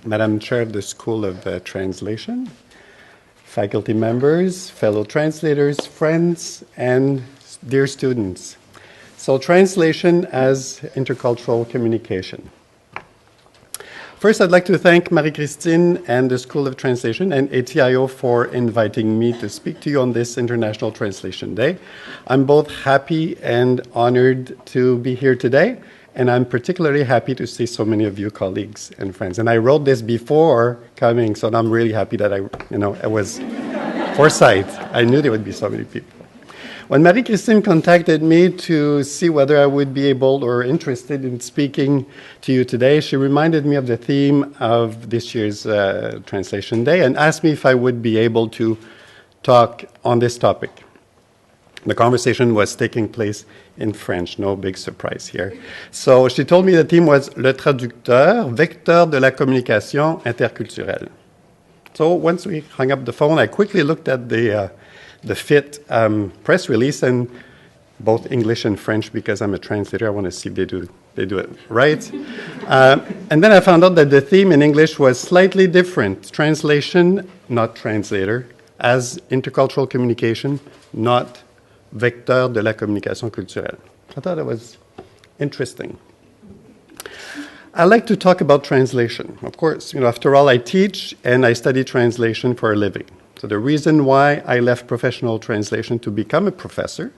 Madam Chair of the School of Translation, faculty members, fellow translators, friends, and dear students. So translation as intercultural communication. First, I'd like to thank Marie-Christine and the School of Translation and ATIO for inviting me to speak to you on this International Translation Day. I'm both happy and honored to be here today, and I'm particularly happy to see so many of you colleagues and friends. And I wrote this before coming, so I'm really happy that I was foresight. I knew there would be so many people. When Marie-Christine contacted me to see whether I would be able or interested in speaking to you today, she reminded me of the theme of this year's Translation Day and asked me if I would be able to talk on this topic. The conversation was taking place in French, no big surprise here. So she told me the theme was Le traducteur, vecteur de la communication interculturelle. So once we hung up the phone, I quickly looked at the FIT press release, and both English and French, because I'm a translator, I want to see if they do it right. And then I found out that the theme in English was slightly different. Translation, not translator, as intercultural communication, not vecteur de la communication culturelle. I thought it was interesting. I like to talk about translation. Of course, after all, I teach and I study translation for a living. So the reason why I left professional translation to become a professor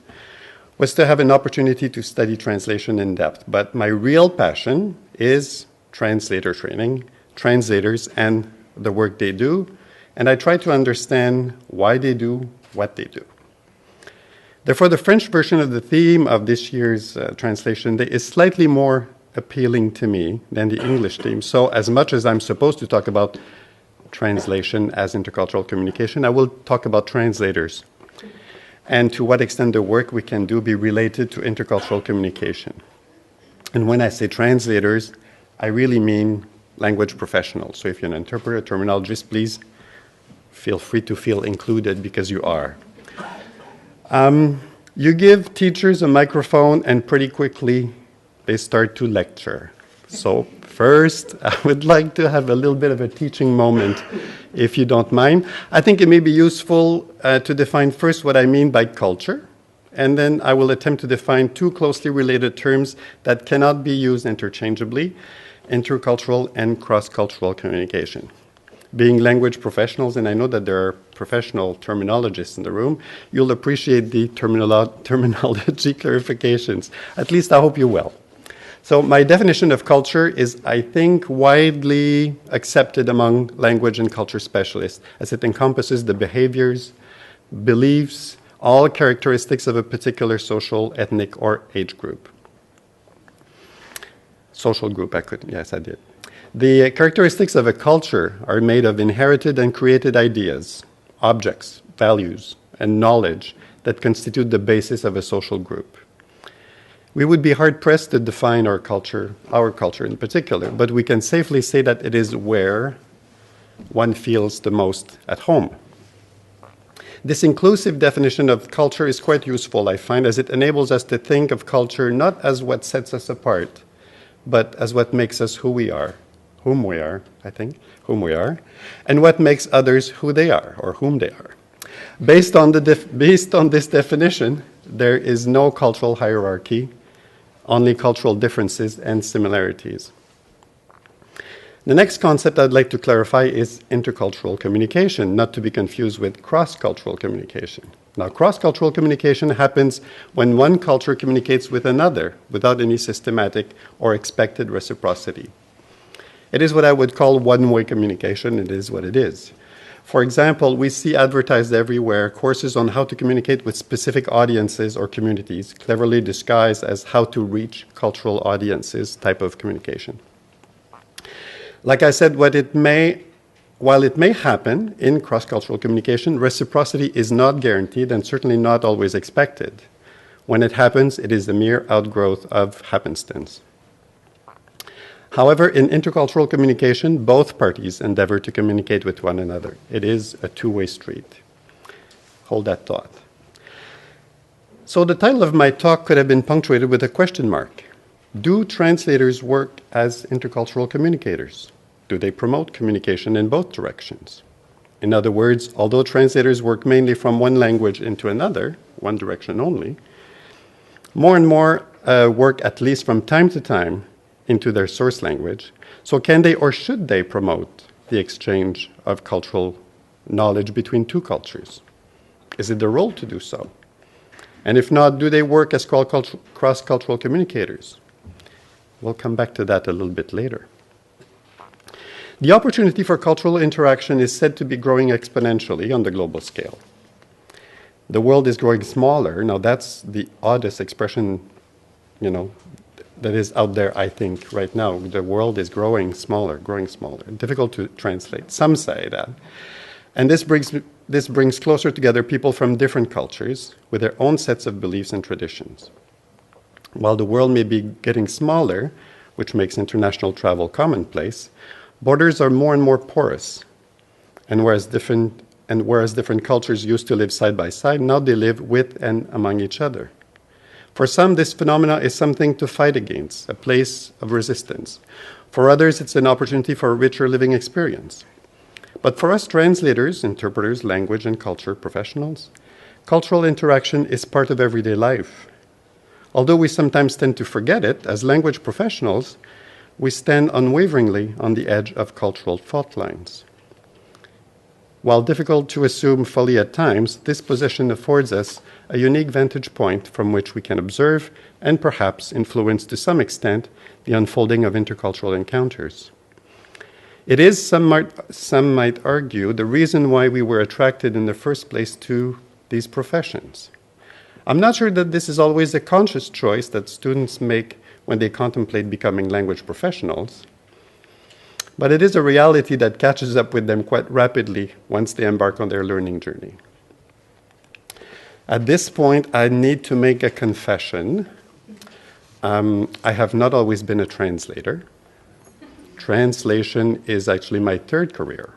was to have an opportunity to study translation in depth. But my real passion is translator training, translators, and the work they do. And I try to understand why they do what they do. Therefore, the French version of the theme of this year's Translation Day is slightly more appealing to me than the English theme. So as much as I'm supposed to talk about translation as intercultural communication, I will talk about translators and to what extent the work we can do be related to intercultural communication. And when I say translators, I really mean language professionals. So if you're an interpreter, terminologist, please feel free to feel included because you are. You give teachers a microphone and pretty quickly they start to lecture. So first, I would like to have a little bit of a teaching moment, if you don't mind. I think it may be useful to define first what I mean by culture, and then I will attempt to define two closely related terms that cannot be used interchangeably, intercultural and cross-cultural communication. Being language professionals, and I know that there are professional terminologists in the room, you'll appreciate the terminology clarifications. At least I hope you will. So my definition of culture is, I think, widely accepted among language and culture specialists, as it encompasses the behaviors, beliefs, all characteristics of a particular social, ethnic, or age group. Social group, yes, I did. The characteristics of a culture are made of inherited and created ideas, objects, values, and knowledge that constitute the basis of a social group. We would be hard-pressed to define our culture in particular, but we can safely say that it is where one feels the most at home. This inclusive definition of culture is quite useful, I find, as it enables us to think of culture not as what sets us apart, but as what makes us whom we are, and what makes others who they are, or whom they are. Based on this definition, there is no cultural hierarchy, only cultural differences and similarities. The next concept I'd like to clarify is intercultural communication, not to be confused with cross-cultural communication. Now, cross-cultural communication happens when one culture communicates with another without any systematic or expected reciprocity. It is what I would call one-way communication. It is what it is. For example, we see advertised everywhere courses on how to communicate with specific audiences or communities, cleverly disguised as how to reach cultural audiences type of communication. Like I said, while it may happen in cross-cultural communication, reciprocity is not guaranteed and certainly not always expected. When it happens, it is a mere outgrowth of happenstance. However, in intercultural communication, both parties endeavor to communicate with one another. It is a two-way street. Hold that thought. So the title of my talk could have been punctuated with a question mark. Do translators work as intercultural communicators? Do they promote communication in both directions? In other words, although translators work mainly from one language into another, one direction only, more and more work at least from time to time into their source language. So can they or should they promote the exchange of cultural knowledge between two cultures? Is it their role to do so? And if not, do they work as cross-cultural communicators? We'll come back to that a little bit later. The opportunity for cultural interaction is said to be growing exponentially on the global scale. The world is growing smaller. Now that's the oddest expression, that is out there, I think, right now. The world is growing smaller. Difficult to translate. Some say that. And this brings closer together people from different cultures with their own sets of beliefs and traditions. While the world may be getting smaller, which makes international travel commonplace, borders are more and more porous. And whereas different cultures used to live side by side, now they live with and among each other. For some, this phenomena is something to fight against, a place of resistance. For others, it's an opportunity for a richer living experience. But for us translators, interpreters, language and culture professionals, cultural interaction is part of everyday life. Although we sometimes tend to forget it, as language professionals, we stand unwaveringly on the edge of cultural fault lines. While difficult to assume fully at times, this position affords us a unique vantage point from which we can observe and perhaps influence to some extent the unfolding of intercultural encounters. It is, some might argue, the reason why we were attracted in the first place to these professions. I'm not sure that this is always a conscious choice that students make when they contemplate becoming language professionals, but it is a reality that catches up with them quite rapidly once they embark on their learning journey. At this point, I need to make a confession. I have not always been a translator. Translation is actually my third career.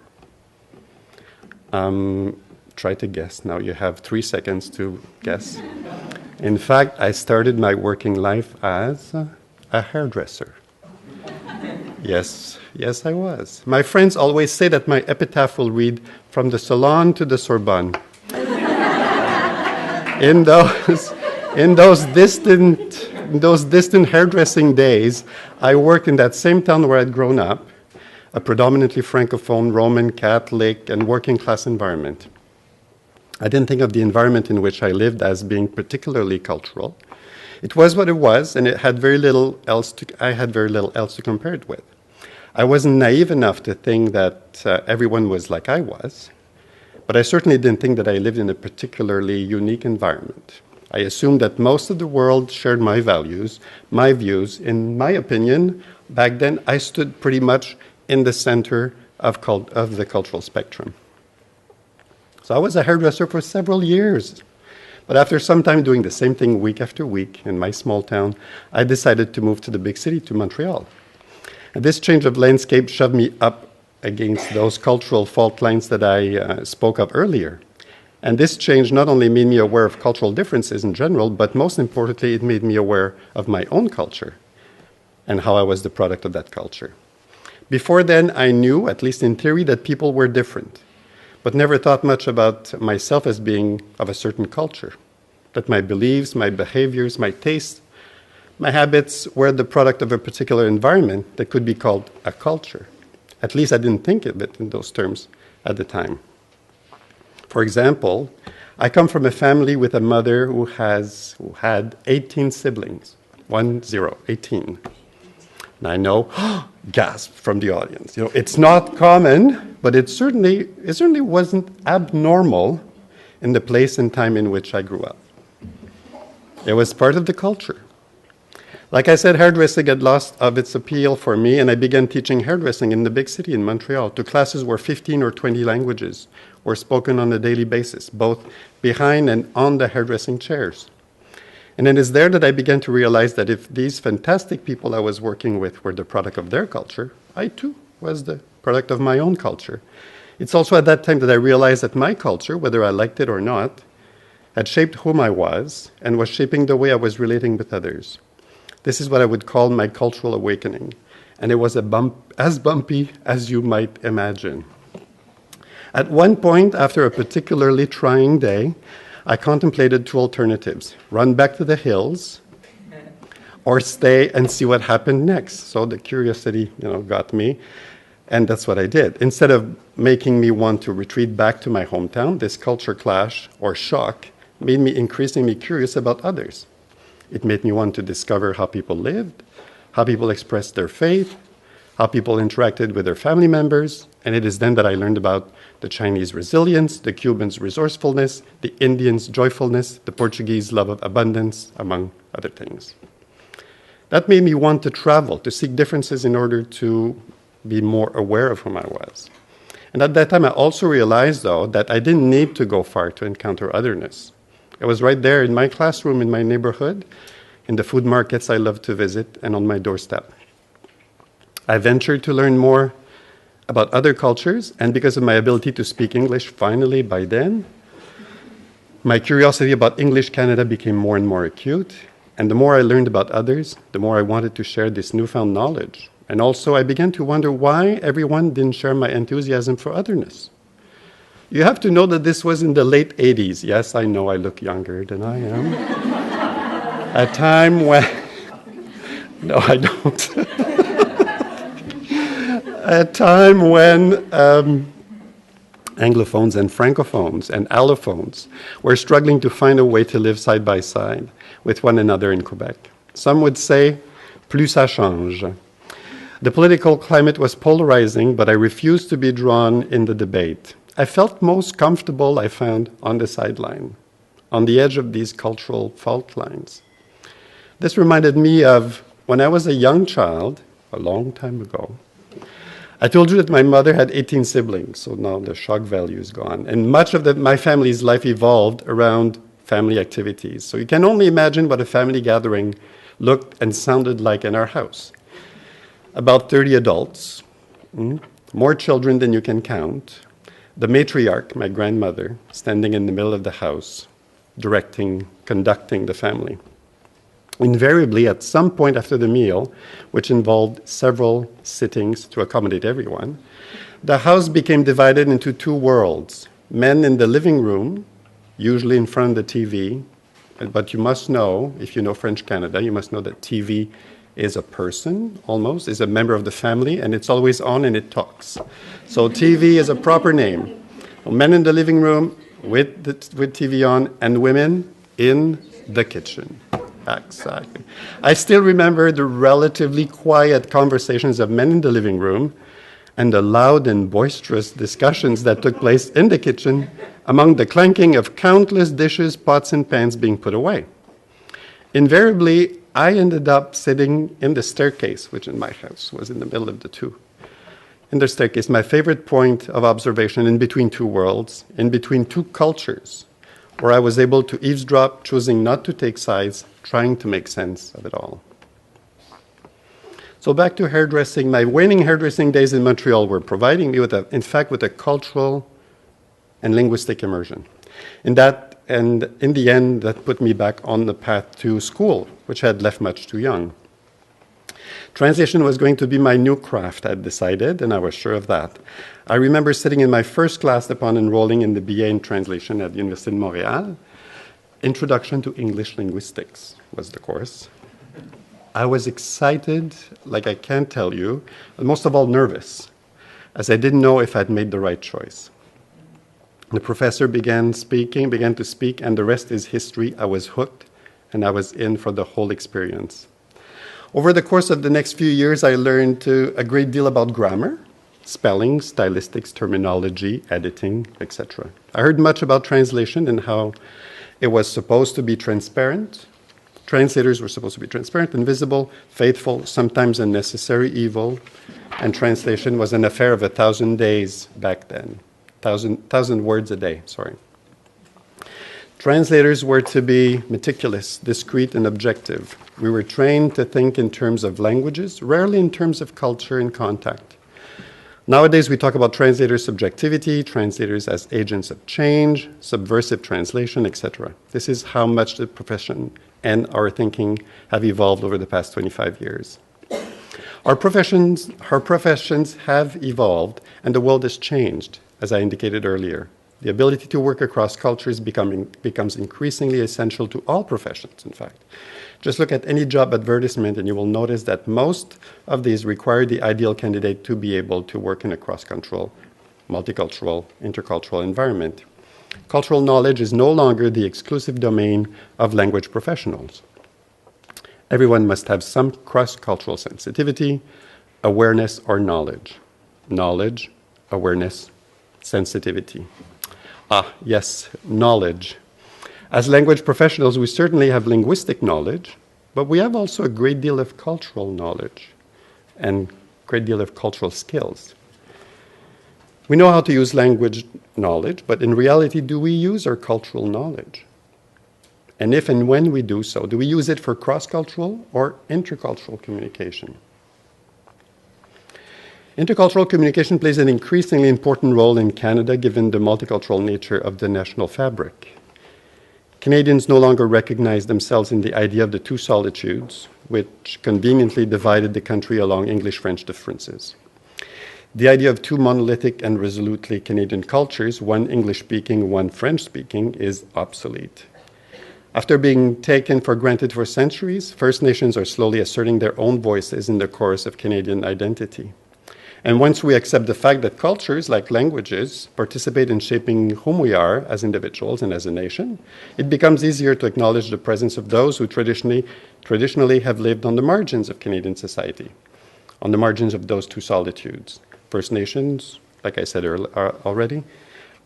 Try to guess. Now you have 3 seconds to guess. In fact, I started my working life as a hairdresser. Yes, I was. My friends always say that my epitaph will read, "From the salon to the Sorbonne." In those distant hairdressing days, I worked in that same town where I'd grown up, a predominantly Francophone, Roman Catholic, and working class environment. I didn't think of the environment in which I lived as being particularly cultural. It was what it was, and I had very little else to compare it with. I wasn't naive enough to think that everyone was like I was, but I certainly didn't think that I lived in a particularly unique environment. I assumed that most of the world shared my values, my views. In my opinion, back then, I stood pretty much in the center of the cultural spectrum. So I was a hairdresser for several years. But after some time doing the same thing week after week in my small town, I decided to move to the big city, to Montreal. And this change of landscape shoved me up against those cultural fault lines that I spoke of earlier. And this change not only made me aware of cultural differences in general, but most importantly, it made me aware of my own culture and how I was the product of that culture. Before then, I knew, at least in theory, that people were different, but never thought much about myself as being of a certain culture, that my beliefs, my behaviors, my tastes, my habits were the product of a particular environment that could be called a culture. At least I didn't think of it in those terms at the time. For example, I come from a family with a mother who had 18 siblings. 18. And I know, gasp from the audience. It's not common, but it certainly wasn't abnormal in the place and time in which I grew up. It was part of the culture. Like I said, hairdressing had lost of its appeal for me, and I began teaching hairdressing in the big city in Montreal to classes where 15 or 20 languages were spoken on a daily basis, both behind and on the hairdressing chairs. And it is there that I began to realize that if these fantastic people I was working with were the product of their culture, I too was the product of my own culture. It's also at that time that I realized that my culture, whether I liked it or not, had shaped whom I was and was shaping the way I was relating with others. This is what I would call my cultural awakening. and it was as bumpy as you might imagine. At one point, after a particularly trying day, I contemplated two alternatives: run back to the hills or stay and see what happened next. So the curiosity, got me, and that's what I did. Instead of making me want to retreat back to my hometown, this culture clash or shock made me increasingly curious about others. It made me want to discover how people lived, how people expressed their faith, how people interacted with their family members, and it is then that I learned about the Chinese resilience, the Cubans' resourcefulness, the Indians' joyfulness, the Portuguese' love of abundance, among other things. That made me want to travel, to seek differences in order to be more aware of whom I was. And at that time, I also realized, though, that I didn't need to go far to encounter otherness. It was right there in my classroom, in my neighborhood, in the food markets I loved to visit, and on my doorstep. I ventured to learn more about other cultures, and because of my ability to speak English finally by then, my curiosity about English Canada became more and more acute, and the more I learned about others, the more I wanted to share this newfound knowledge. And also I began to wonder why everyone didn't share my enthusiasm for otherness. You have to know that this was in the late 80s. Yes, I know I look younger than I am. A time when... No, I don't. A time when Anglophones and Francophones and Allophones were struggling to find a way to live side by side with one another in Quebec. Some would say, plus ça change. The political climate was polarizing, but I refused to be drawn in the debate. I felt most comfortable, I found, on the sideline, on the edge of these cultural fault lines. This reminded me of when I was a young child, a long time ago. I told you that my mother had 18 siblings, so now the shock value is gone. And much of my family's life evolved around family activities. So you can only imagine what a family gathering looked and sounded like in our house. About 30 adults, more children than you can count. The matriarch, my grandmother, standing in the middle of the house, conducting the family. Invariably, at some point after the meal, which involved several sittings to accommodate everyone, the house became divided into two worlds. Men in the living room, usually in front of the TV, but you must know, if you know French Canada, you must know that TV is a person, almost, is a member of the family, and it's always on and it talks. So TV is a proper name. Men in the living room with TV on, and women in the kitchen. Exactly. I still remember the relatively quiet conversations of men in the living room and the loud and boisterous discussions that took place in the kitchen among the clanking of countless dishes, pots, and pans being put away. Invariably, I ended up sitting in the staircase, which in my house was in the middle of the two. In the staircase, my favorite point of observation in between two worlds, in between two cultures, where I was able to eavesdrop, choosing not to take sides, trying to make sense of it all. So back to hairdressing. My waning hairdressing days in Montreal were providing me with a cultural and linguistic immersion. And in the end, that put me back on the path to school, which I had left much too young. Translation was going to be my new craft, I had decided, and I was sure of that. I remember sitting in my first class upon enrolling in the BA in translation at the Université de Montréal. Introduction to English Linguistics was the course. I was excited, like I can't tell you, but most of all nervous, as I didn't know if I'd made the right choice. The professor began to speak, and the rest is history. I was hooked, and I was in for the whole experience. Over the course of the next few years, I learned a great deal about grammar, spelling, stylistics, terminology, editing, etc. I heard much about translation and how it was supposed to be transparent. Translators were supposed to be transparent and visible, faithful, sometimes a necessary evil, and translation was an affair of 1,000 days back then. 1,000 words a day, sorry. Translators were to be meticulous, discreet, and objective. We were trained to think in terms of languages, rarely in terms of culture and contact. Nowadays, we talk about translators' subjectivity, translators as agents of change, subversive translation, etc. This is how much the profession and our thinking have evolved over the past 25 years. Our professions have evolved, and the world has changed, as I indicated earlier. The ability to work across cultures becomes increasingly essential to all professions, in fact. Just look at any job advertisement and you will notice that most of these require the ideal candidate to be able to work in a cross-cultural, multicultural, intercultural environment. Cultural knowledge is no longer the exclusive domain of language professionals. Everyone must have some cross-cultural sensitivity, awareness, or knowledge. Knowledge, awareness, sensitivity. Yes, knowledge. As language professionals, we certainly have linguistic knowledge, but we have also a great deal of cultural knowledge and a great deal of cultural skills. We know how to use language knowledge, but in reality, do we use our cultural knowledge? And if and when we do so, do we use it for cross-cultural or intercultural communication? Intercultural communication plays an increasingly important role in Canada given the multicultural nature of the national fabric. Canadians no longer recognize themselves in the idea of the two solitudes, which conveniently divided the country along English-French differences. The idea of two monolithic and resolutely Canadian cultures, one English-speaking, one French-speaking, is obsolete. After being taken for granted for centuries, First Nations are slowly asserting their own voices in the chorus of Canadian identity. And once we accept the fact that cultures, like languages, participate in shaping whom we are as individuals and as a nation, it becomes easier to acknowledge the presence of those who traditionally have lived on the margins of Canadian society, on the margins of those two solitudes. First Nations, like I said already,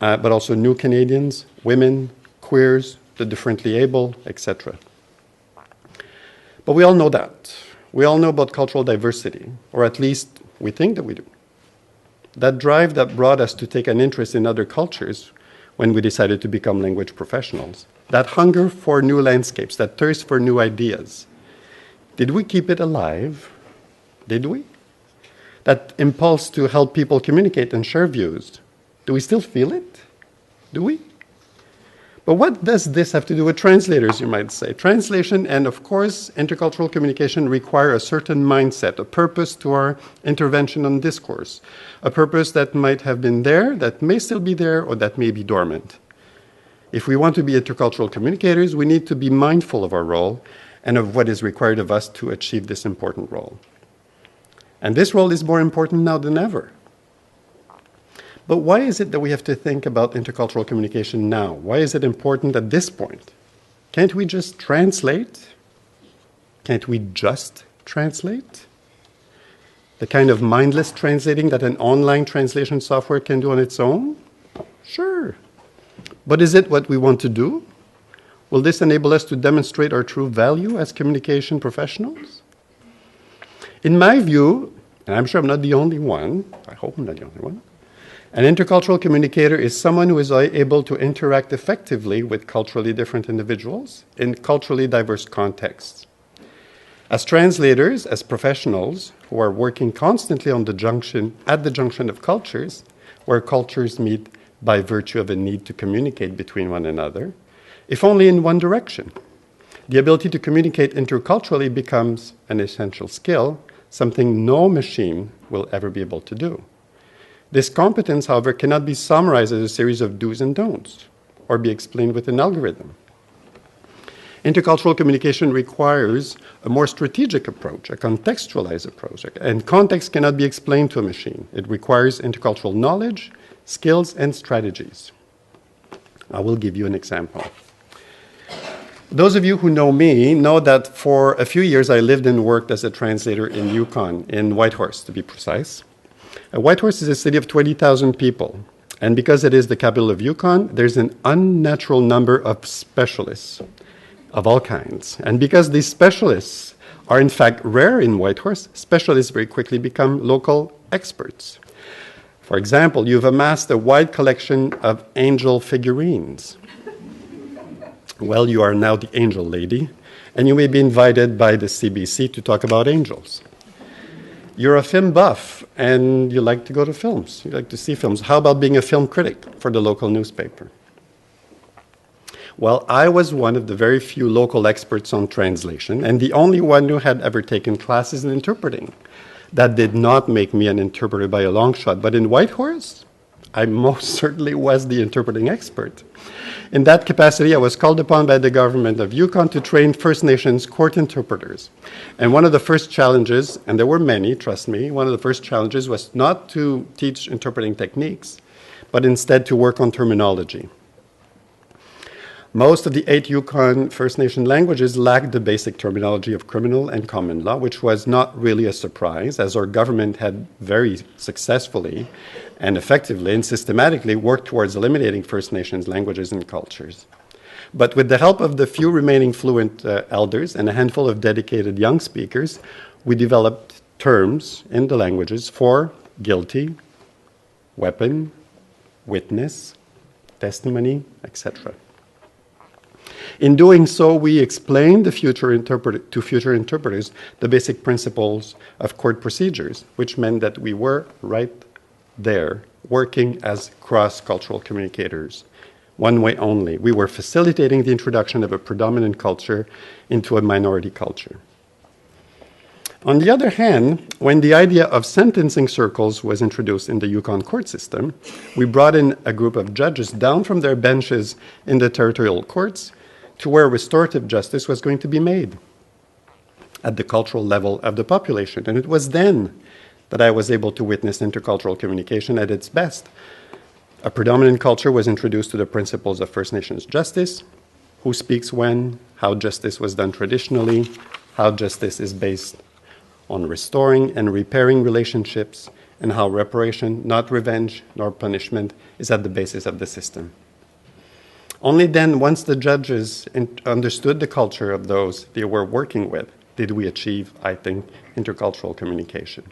but also new Canadians, women, queers, the differently able, etc. But we all know that. We all know about cultural diversity, or at least we think that we do. That drive that brought us to take an interest in other cultures when we decided to become language professionals, that hunger for new landscapes, that thirst for new ideas, did we keep it alive? Did we? That impulse to help people communicate and share views, do we still feel it? Do we? But what does this have to do with translators, you might say? Translation and, of course, intercultural communication require a certain mindset, a purpose to our intervention on discourse, a purpose that might have been there, that may still be there, or that may be dormant. If we want to be intercultural communicators, we need to be mindful of our role and of what is required of us to achieve this important role. And this role is more important now than ever. But why is it that we have to think about intercultural communication now? Why is it important at this point? Can't we just translate? Can't we just translate? The kind of mindless translating that an online translation software can do on its own? Sure. But is it what we want to do? Will this enable us to demonstrate our true value as communication professionals? In my view, and I'm sure I'm not the only one, I hope I'm not the only one, an intercultural communicator is someone who is able to interact effectively with culturally different individuals in culturally diverse contexts. As translators, as professionals who are working constantly at the junction of cultures, where cultures meet by virtue of a need to communicate between one another, if only in one direction, the ability to communicate interculturally becomes an essential skill, something no machine will ever be able to do. This competence, however, cannot be summarized as a series of do's and don'ts or be explained with an algorithm. Intercultural communication requires a more strategic approach, a contextualized approach, and context cannot be explained to a machine. It requires intercultural knowledge, skills, and strategies. I will give you an example. Those of you who know me know that for a few years I lived and worked as a translator in Yukon, in Whitehorse to be precise. Whitehorse is a city of 20,000 people, and because it is the capital of Yukon, there's an unnatural number of specialists of all kinds. And because these specialists are in fact rare in Whitehorse, specialists very quickly become local experts. For example, you've amassed a wide collection of angel figurines. Well, you are now the angel lady, and you may be invited by the CBC to talk about angels. You're a film buff, and you like to go to films. You like to see films. How about being a film critic for the local newspaper? Well, I was one of the very few local experts on translation, and the only one who had ever taken classes in interpreting. That did not make me an interpreter by a long shot, but in Whitehorse, I most certainly was the interpreting expert. In that capacity, I was called upon by the government of Yukon to train First Nations court interpreters. And one of the first challenges, and there were many, trust me, one of the first challenges was not to teach interpreting techniques, but instead to work on terminology. Most of the 8 Yukon First Nation languages lacked the basic terminology of criminal and common law, which was not really a surprise, as our government had very successfully and effectively and systematically worked towards eliminating First Nations languages and cultures. But with the help of the few remaining fluent elders and a handful of dedicated young speakers, we developed terms in the languages for guilty, weapon, witness, testimony, etc. In doing so, we explained to future interpreters the basic principles of court procedures, which meant that we were right there, working as cross-cultural communicators, one way only. We were facilitating the introduction of a predominant culture into a minority culture. On the other hand, when the idea of sentencing circles was introduced in the Yukon court system, we brought in a group of judges down from their benches in the territorial courts to where restorative justice was going to be made at the cultural level of the population. And it was then that I was able to witness intercultural communication at its best. A predominant culture was introduced to the principles of First Nations justice, who speaks when, how justice was done traditionally, how justice is based on restoring and repairing relationships, and how reparation, not revenge nor punishment, is at the basis of the system. Only then, once the judges understood the culture of those they were working with, did we achieve, I think, intercultural communication.